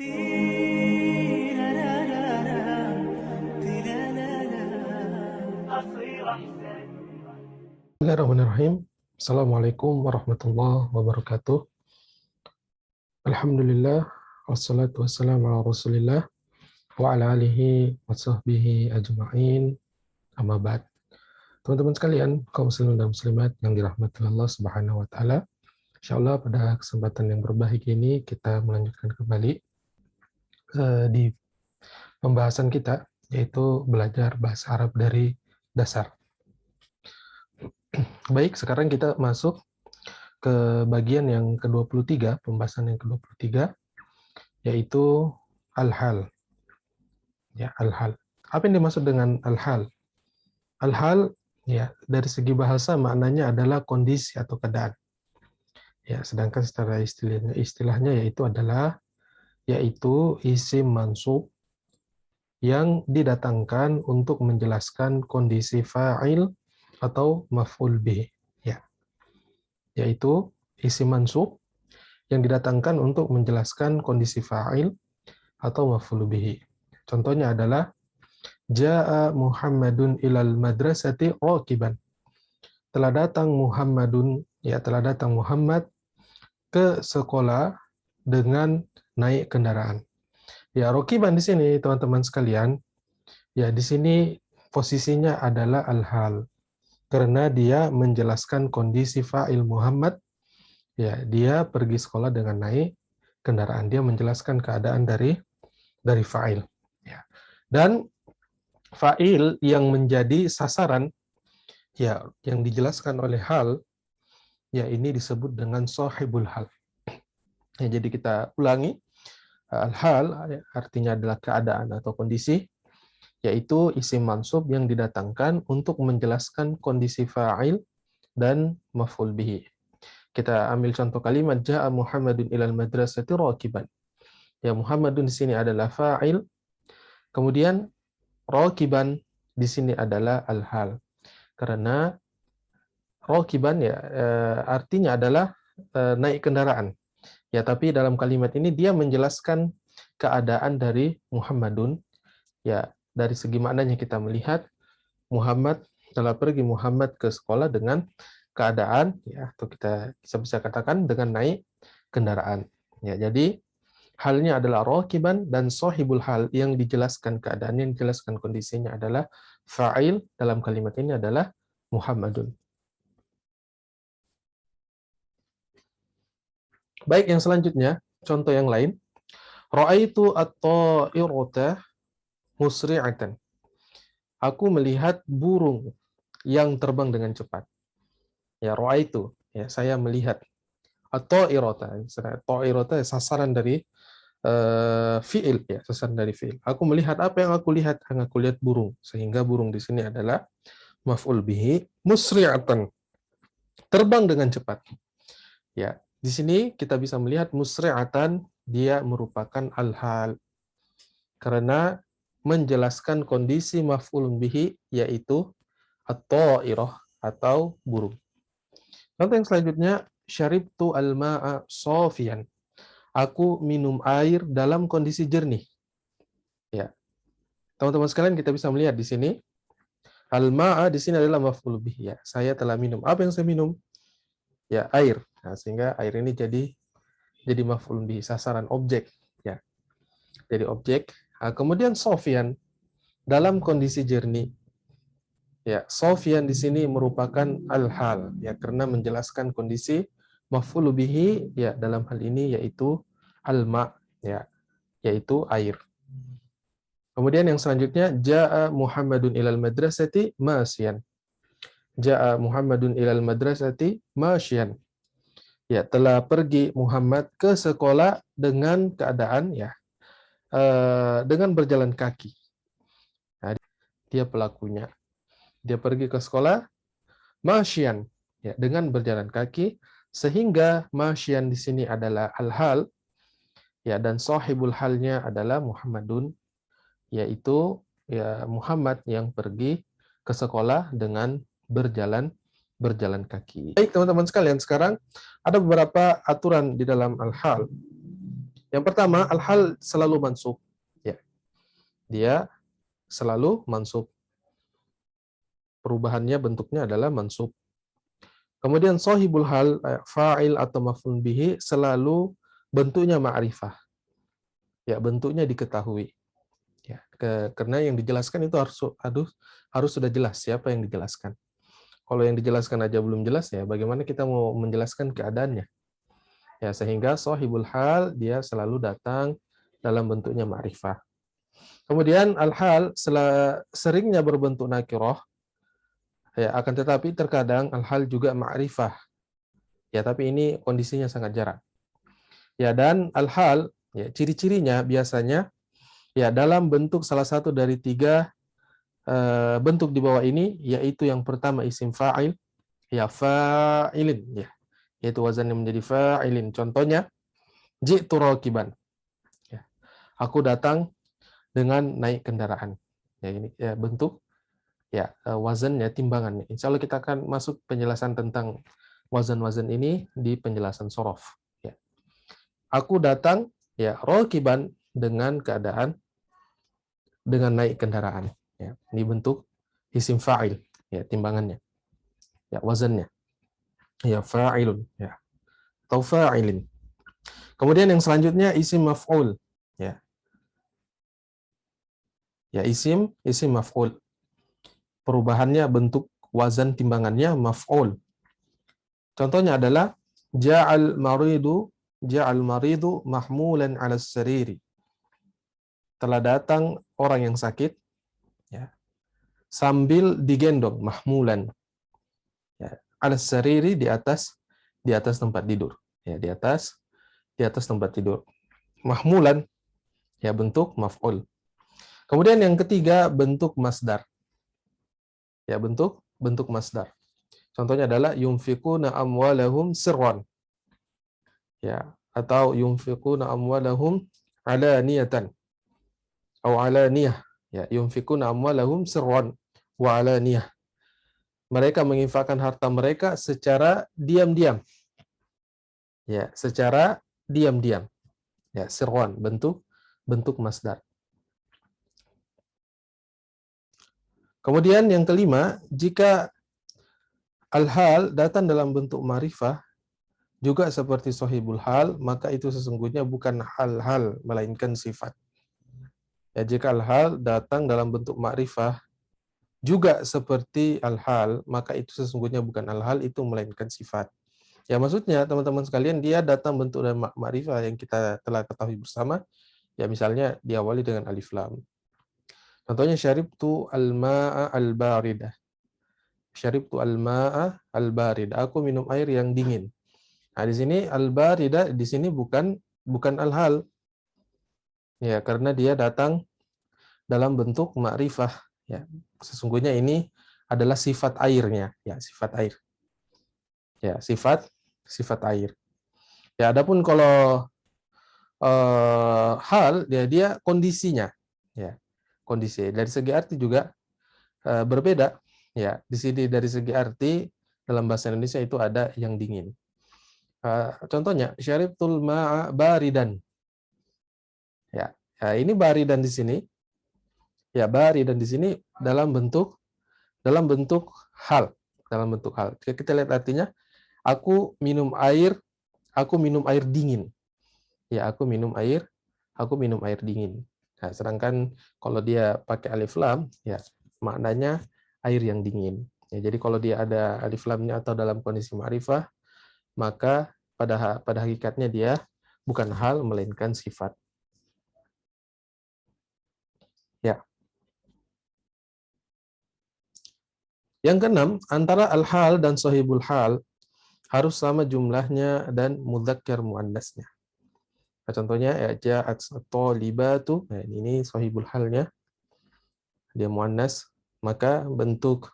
Bismillahirrahmanirrahim. Assalamualaikum warahmatullahi wabarakatuh. Alhamdulillah, wassalatu wassalamu ala rasulillah, wa ala alihi wa sahbihi ajma'in, amma ba'd. Teman-teman sekalian, kaum muslimin dan muslimat yang dirahmati Allah Subhanahu wa taala. Insyaallah pada kesempatan yang berbahagia ini kita melanjutkan kembali di pembahasan kita, yaitu belajar bahasa Arab dari dasar. Baik, sekarang kita masuk ke bagian yang ke-23, pembahasan yang ke-23, yaitu al-hal. Ya, al-hal. Apa yang dimaksud dengan al-hal? Al-hal, ya, dari segi bahasa maknanya adalah kondisi atau keadaan. Ya, sedangkan secara istilahnya yaitu isim mansub yang didatangkan untuk menjelaskan kondisi fa'il atau maf'ul bih. Ya. Yaitu isim mansub yang didatangkan untuk menjelaskan kondisi fa'il atau maf'ul bihi. Contohnya adalah Ja'a Muhammadun ilal madrasati raqiban. Telah datang Muhammad ke sekolah dengan naik kendaraan. Ya, raqiban di sini teman-teman sekalian, ya di sini posisinya adalah al-hal. Karena dia menjelaskan kondisi fa'il Muhammad, ya, dia pergi sekolah dengan naik kendaraan. Dia menjelaskan keadaan dari fa'il. Ya. Dan fa'il yang menjadi sasaran, ya, yang dijelaskan oleh hal, ya ini disebut dengan sahibul hal. Ya, jadi kita ulangi, al-hal artinya adalah keadaan atau kondisi, yaitu isim mansub yang didatangkan untuk menjelaskan kondisi fa'il dan maf'ul bihi. Kita ambil contoh kalimat Ja'a Muhammadun ilal madrasati raqiban. Ya, Muhammadun di sini adalah fa'il, kemudian raqiban di sini adalah al-hal. Karena raqiban ya artinya adalah naik kendaraan. Ya, tapi dalam kalimat ini dia menjelaskan keadaan dari Muhammadun. Ya, dari segi maknanya kita melihat Muhammad telah pergi Muhammad ke sekolah dengan keadaan, ya, atau kita bisa katakan dengan naik kendaraan. Ya, jadi halnya adalah raqiban dan sahibul hal yang dijelaskan keadaannya, yang dijelaskan kondisinya adalah fa'il, dalam kalimat ini adalah Muhammadun. Baik, yang selanjutnya, contoh yang lain. Ra'aitu at-ta'irata musri'atan. Aku melihat burung yang terbang dengan cepat. Ya, ra'aitu, ya, saya melihat. At-ta'irata, ta'irata sasaran dari fi'il, ya, sasaran dari fi'il. Aku melihat, apa yang aku lihat? Yang aku lihat burung. Sehingga burung di sini adalah maf'ul bihi musri'atan. Terbang dengan cepat. Ya, di sini kita bisa melihat musri'atan dia merupakan al-hal. Karena menjelaskan kondisi maf'ulun bihi yaitu at-ta'irah atau burung. Contoh yang selanjutnya, syaribtu al-ma'a safiyan. Aku minum air dalam kondisi jernih. Ya. Teman-teman sekalian, kita bisa melihat di sini al-ma'a di sini adalah maf'ul bihi, ya. Saya telah minum. Apa yang saya minum? Ya, air. Nah, sehingga air ini jadi maf'ul bihi, sasaran objek, ya. Jadi objek. Nah, kemudian safiyan dalam kondisi jernih. Ya, Sofyan di sini merupakan al-hal, ya, karena menjelaskan kondisi maf'ul bihi, ya, dalam hal ini yaitu al-ma, ya, yaitu air. Kemudian yang selanjutnya, Ja'a Muhammadun ilal madrasati masyan. Ja'a Muhammadun ilal madrasati masyan. Ya, telah pergi Muhammad ke sekolah dengan keadaan, ya, dengan berjalan kaki. Nah, dia pelakunya. Dia pergi ke sekolah masyan, ya, dengan berjalan kaki, sehingga masyan di sini adalah al-hal, ya, dan sahibul halnya adalah Muhammadun, yaitu, ya, Muhammad yang pergi ke sekolah dengan berjalan kaki. Baik, teman-teman sekalian, sekarang ada beberapa aturan di dalam al-hal. Yang pertama, al-hal selalu mansub. Ya, dia selalu mansub. Perubahannya bentuknya adalah mansub. Kemudian sahibul hal, fa'il atau maf'ul bihi selalu bentuknya ma'rifah. Ya, bentuknya diketahui. Ya, karena yang dijelaskan itu harus sudah jelas siapa yang dijelaskan. Kalau yang dijelaskan aja belum jelas, ya bagaimana kita mau menjelaskan keadaannya? Ya, sehingga sahibul hal dia selalu datang dalam bentuknya ma'rifah. Kemudian al-hal seringnya berbentuk nakirah, ya, akan tetapi terkadang al-hal juga ma'rifah. Ya, tapi ini kondisinya sangat jarang. Ya, dan al-hal, ya, ciri-cirinya biasanya ya dalam bentuk salah satu dari tiga bentuk di bawah ini, yaitu yang pertama isim fa'il, ya fa'ilin, ya, yaitu wazannya menjadi fa'ilin. Contohnya, ji'tu rakiban. Ya, aku datang dengan naik kendaraan. Ya, ini ya, bentuk ya wazannya, timbangannya. Insya Allah kita akan masuk penjelasan tentang wazan-wazan ini di penjelasan sorof. Ya. Aku datang ya rakiban dengan keadaan dengan naik kendaraan. Ya. Ini bentuk isim fa'il, ya, timbangannya. Ya, wazannya. Ya, fa'ilun, ya. Atau fa'ilin. Kemudian yang selanjutnya isim maf'ul. Ya. Ya, isim maf'ul. Perubahannya bentuk wazan timbangannya maf'ul. Contohnya adalah ja'al maridu mahmulan 'ala sariri. Telah datang orang yang sakit, ya, sambil digendong, mahmulan, ya, 'ala sariri, di atas tempat tidur, ya, di atas tempat tidur. Mahmulan, ya, bentuk maf'ul. Kemudian yang ketiga bentuk masdar. Ya, bentuk masdar. Contohnya adalah yunfiquna amwalahum sirran. Ya, atau yunfiquna amwalahum alaniyatan atau alaniyah. Ya, yunfiquna amwalahum sirran wa alaniyah. Mereka menginfakkan harta mereka secara diam-diam. Ya, secara diam-diam. Ya, sirran, bentuk masdar. Kemudian yang kelima, jika al-hal datang dalam bentuk ma'rifah, juga seperti sahibul hal, maka itu sesungguhnya bukan hal-hal, melainkan sifat. Ya, jika al-hal datang dalam bentuk ma'rifah, juga seperti al-hal, maka itu sesungguhnya bukan al-hal, itu melainkan sifat. Ya, maksudnya teman-teman sekalian, dia datang bentuk dan ma'rifah yang kita telah ketahui bersama, ya misalnya diawali dengan alif lam. Contohnya syaribtu al-ma'a al-baridah. Syaribtu al-ma'a al-baridah. Aku minum air yang dingin. Nah, di sini al-baridah di sini bukan al-hal. Ya, karena dia datang dalam bentuk ma'rifah, ya. Sesungguhnya ini adalah sifat airnya, ya, sifat air. Ya, sifat air. Ya, adapun kalau hal, dia kondisinya, ya. Kondisi dari segi arti juga berbeda, ya. Di sini dari segi arti dalam bahasa Indonesia itu ada yang dingin. Contohnya syaribtul ma'a baridan. Ya, ini baridan di sini. Ya, baridan di sini dalam bentuk hal, Kita lihat artinya, aku minum air dingin. Ya, aku minum air dingin. Nah, sedangkan kalau dia pakai alif lam, ya maknanya air yang dingin. Ya, jadi kalau dia ada alif lamnya atau dalam kondisi ma'rifah, maka pada hakikatnya dia bukan hal melainkan sifat. Ya. Yang keenam, antara al-hal dan sahibul hal harus sama jumlahnya dan mudzakkar muannasnya. Nah, contohnya ya ja'at thalibatu. Nah, ini sahibul halnya. Dia muannas, maka bentuk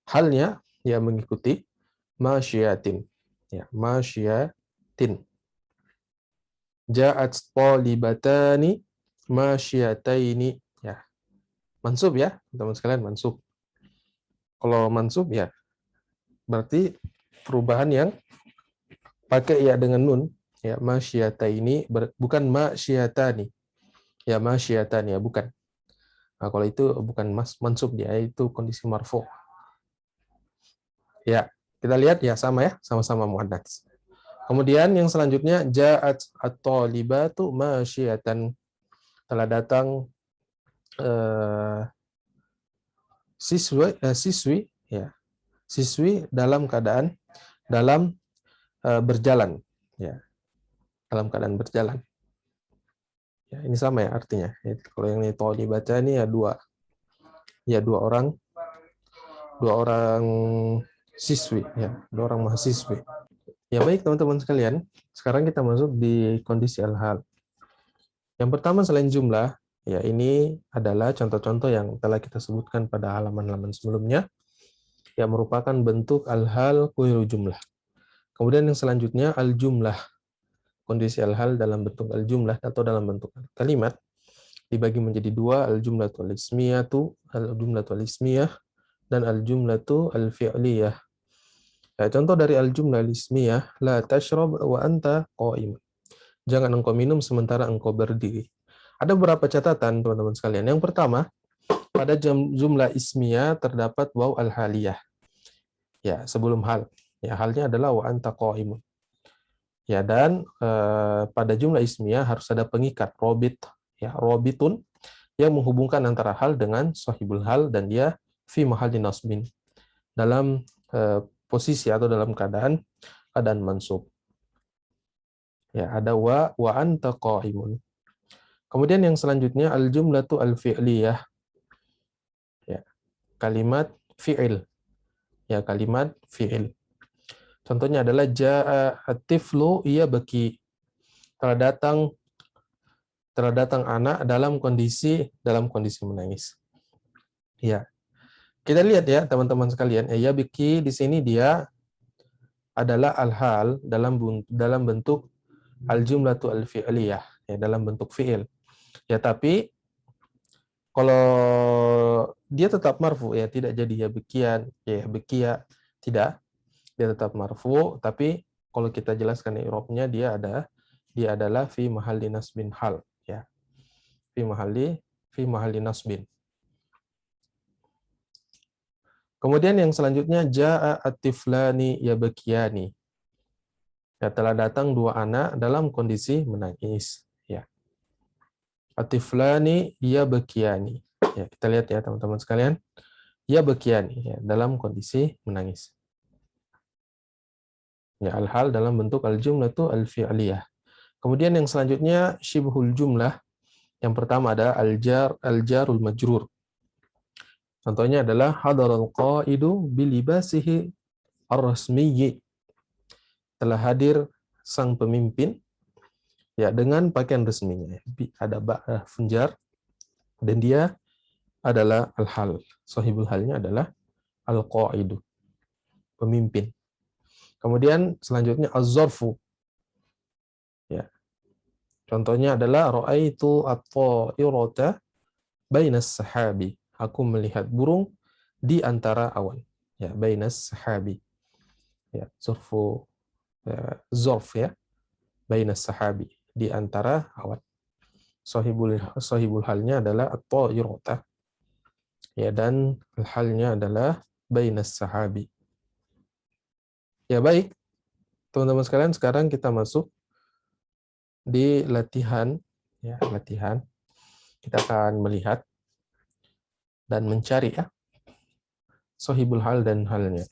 halnya ya mengikuti masyiatin. Ya, masyiatin. Ja'at thalibatani masyiyataini. Ya. Mansub ya, teman sekalian, mansub. Kalau mansub ya berarti perubahan yang pakai ya dengan nun, Ya, masyiyataini bukan masyiyatani. Ya, masyiyatani ya, bukan. Nah, kalau itu bukan mansub dia, itu kondisi marfu. Ya, kita lihat ya sama ya, sama-sama muannats. Kemudian yang selanjutnya ja'at at-talibatu masyiyatan. Telah datang siswi ya, siswi dalam keadaan berjalan ya, dalam keadaan berjalan. Ya, ini sama ya artinya. Kalau yang ini talibata ini ya dua orang siswi ya, dua orang mahasiswi. Ya baik teman-teman sekalian, sekarang kita masuk di kondisi al-hal. Yang pertama selain jumlah, ya ini adalah contoh-contoh yang telah kita sebutkan pada halaman-halaman sebelumnya, yang merupakan bentuk al-hal kuiru jumlah. Kemudian yang selanjutnya al-jumlah, kondisi al-hal dalam bentuk al-jumlah atau dalam bentuk kalimat, dibagi menjadi dua, al-jumlatul ismiyah, dan al-jumlatu al-fi'liyah. Ya, contoh dari al-jumlah al-ismiyah, la tashrab wa anta qa'im. Jangan engkau minum sementara engkau berdiri. Ada beberapa catatan teman-teman sekalian. Yang pertama, pada jumlah ismiyah terdapat waw al-haliyah. Ya, sebelum hal. Ya, halnya adalah wa anta qa'imun. Ya, dan pada jumlah ismiyah harus ada pengikat robit, ya, robitun yang menghubungkan antara hal dengan sahibul hal dan dia fi mahalli nasbin. Dalam posisi atau dalam keadaan mansub. Ya, ada wa anta qa'imun. Kemudian yang selanjutnya al-jumlatu al-fi'liyah. Ya, kalimat fi'il. Ya, kalimat fi'il. Contohnya adalah jaa at-tiflu yabki. Telah datang anak dalam kondisi menangis. Ya. Kita lihat ya teman-teman sekalian, yabki di sini dia adalah al-hal dalam bentuk al-jumlatu al-fi'liyah, ya, dalam bentuk fi'il. Ya, tapi kalau dia tetap marfu ya tidak jadi ya bekia tidak, dia tetap marfu, tapi kalau kita jelaskan i'rabnya dia adalah fi mahalli nasbin hal ya. Fi mahalli nasbin. Kemudian yang selanjutnya jaa at-tiflani yabkiyani. Ya, telah datang dua anak dalam kondisi menangis ya. At-tiflani yabkiyani. Ya, kita lihat ya teman-teman sekalian. Yabkiyani ya, dalam kondisi menangis. Ya, al-hal dalam bentuk al-jumlatu al-fi'liyah. Kemudian yang selanjutnya syibhul jumlah. Yang pertama ada al-jarul majrur. Contohnya adalah hadaral qaidu bilibasihi ar-rasmiyyi. Telah hadir sang pemimpin ya dengan pakaian resminya. Ada ba'ah funjar dan dia adalah al-hal. Sahibul halnya adalah al-qaidu, pemimpin. Kemudian selanjutnya az-zarfu. Ya. Contohnya adalah ra'aitu at-ta'irata bainas sahabi. Aku melihat burung di antara awan. Ya, bainas sahabi. Ya, zarfu zarf ya. Bainas sahabi, di antara awan. Sahibul halnya adalah at-ta'irata. Ya, dan halnya adalah bainas sahabi. Ya, baik. Teman-teman sekalian, sekarang kita masuk di latihan ya, latihan. Kita akan melihat dan mencari ya sahibul hal dan halnya.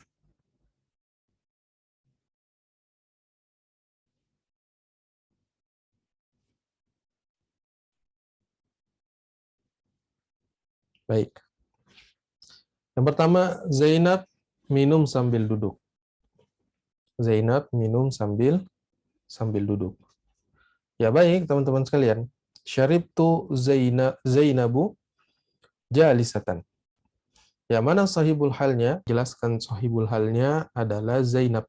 Baik. Yang pertama, Zainab minum sambil duduk. Zainab minum sambil duduk. Ya baik, teman-teman sekalian. Syaribtu Zainabu jalisatan. Ya, mana sahibul halnya? Jelaskan sahibul halnya adalah Zainab.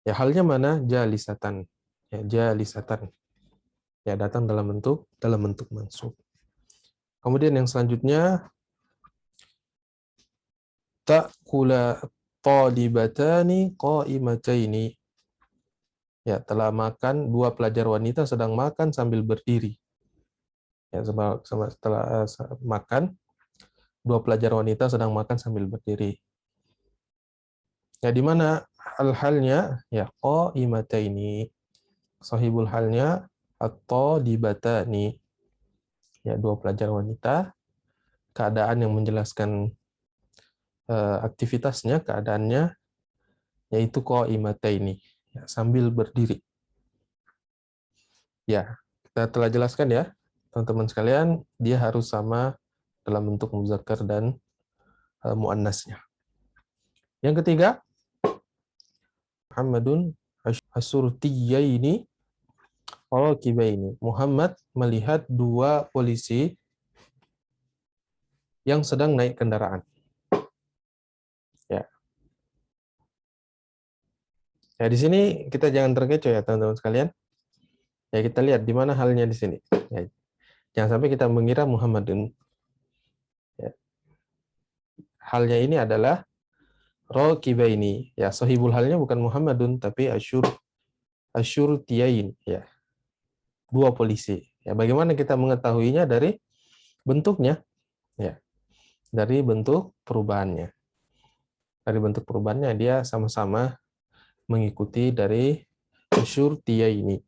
Ya, halnya mana? Jalisatan. Ya, jalisatan. Ya, datang dalam bentuk mansub. Kemudian yang selanjutnya ta'kula talibatani qa'imataini. Ya, telah makan, dua pelajar wanita sedang makan sambil berdiri. Ya, setelah makan, dua pelajar wanita sedang makan sambil berdiri. Ya, di mana hal-halnya? Ya, qaimataini. Sahibul halnya atau dibatani. Ya, dua pelajar wanita, keadaan yang menjelaskan aktivitasnya, keadaannya, yaitu qaimataini. Ya, sambil berdiri. Ya, kita telah jelaskan ya, teman-teman sekalian, dia harus sama dalam bentuk muzakkar dan muannasnya. Yang ketiga, Muhammadun asurtiyaini rakibaini. Muhammad melihat dua polisi yang sedang naik kendaraan. Ya. Ya, di sini kita jangan terkecoh ya, teman-teman sekalian. Ya, kita lihat di mana halnya di sini. Ya, jangan sampai kita mengira Muhammadun. Ya. Halnya ini adalah rakibaini. Ya, sahibul halnya bukan Muhammadun tapi asyurtiyain. Ya, dua polisi. Ya, bagaimana kita mengetahuinya dari bentuknya? Ya, dari bentuk perubahannya. Dari bentuk perubahannya dia sama-sama mengikuti dari asyurtiyaini.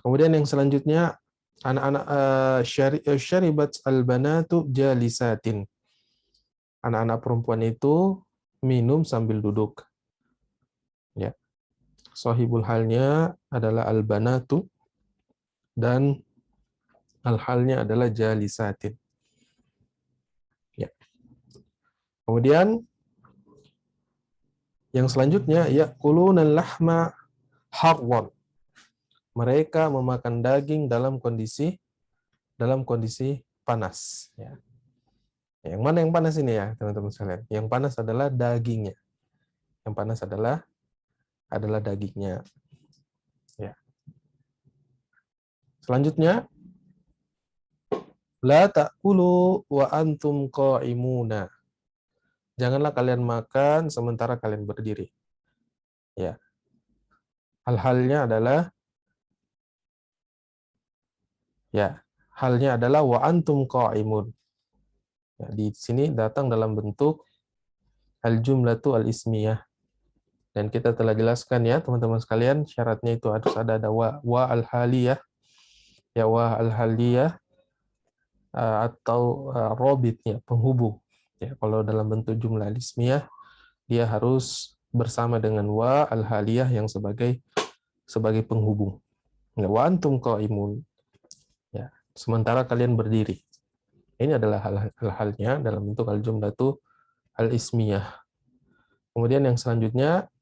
Kemudian yang selanjutnya anak-anak syaribat albanatu jalisatin. Anak-anak perempuan itu minum sambil duduk. Ya. Sahibul halnya adalah albanatu dan al-halnya adalah jalisatin. Ya. Kemudian yang selanjutnya yaquluna lahma harwan. Mereka memakan daging dalam kondisi panas. Ya. Yang mana yang panas ini ya, teman-teman sekalian? Yang panas adalah dagingnya. Yang panas adalah dagingnya. Ya. Selanjutnya, la ta'kulu wa antum qa'imuna. Janganlah kalian makan sementara kalian berdiri. Ya. Hal-halnya adalah wa antum qa'imun. Ya, di sini datang dalam bentuk al-jumlatu al-ismiyah. Dan kita telah jelaskan ya, teman-teman sekalian, syaratnya itu harus ada wa al-haliyah. Ya, wa al-haliyah atau robitnya, penghubung. Ya, kalau dalam bentuk jumlah al-ismiyah, dia harus bersama dengan wa al-haliyah yang sebagai penghubung. Ya, wa antum qaimun. Ya, sementara kalian berdiri. Ini adalah hal-halnya dalam bentuk al-jumlatu al-ismiyah. Kemudian yang selanjutnya,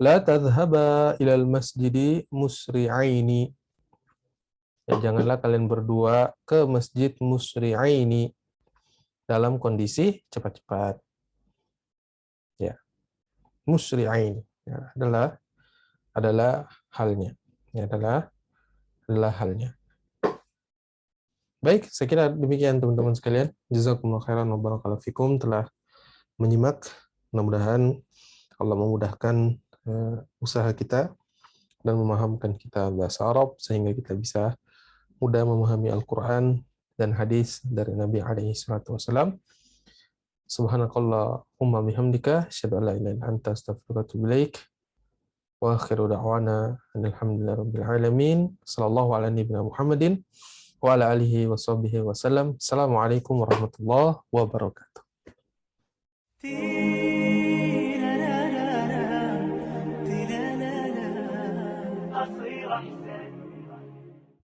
la tadhhaba ilal masjidi musri'aini. Ya, janganlah kalian berdua ke masjid musri'aini dalam kondisi cepat-cepat. Ya, musri'aini ya, adalah halnya. Ya, adalah halnya. Baik, saya kira demikian teman-teman sekalian. Jazakumullah khairan wa barakallahu fikum telah menyimak. Mudah-mudahan Allah memudahkan usaha kita dan memahamkan kita bahasa Arab sehingga kita bisa mudah memahami Al-Quran dan hadis dari Nabi alaihi salatu wasallam. Subhanakallahumma bihamdika asyhadu an la ilaha illa anta astaghfiruka wa atubu ilaik. Wa akhiru da'wana alhamdulillahi rabbil alamin. Sallallahu ala nabiyyina Muhammadin wa ala alihi wa sahbihi wasallam. Assalamualaikum warahmatullahi wabarakatuh. قصيرة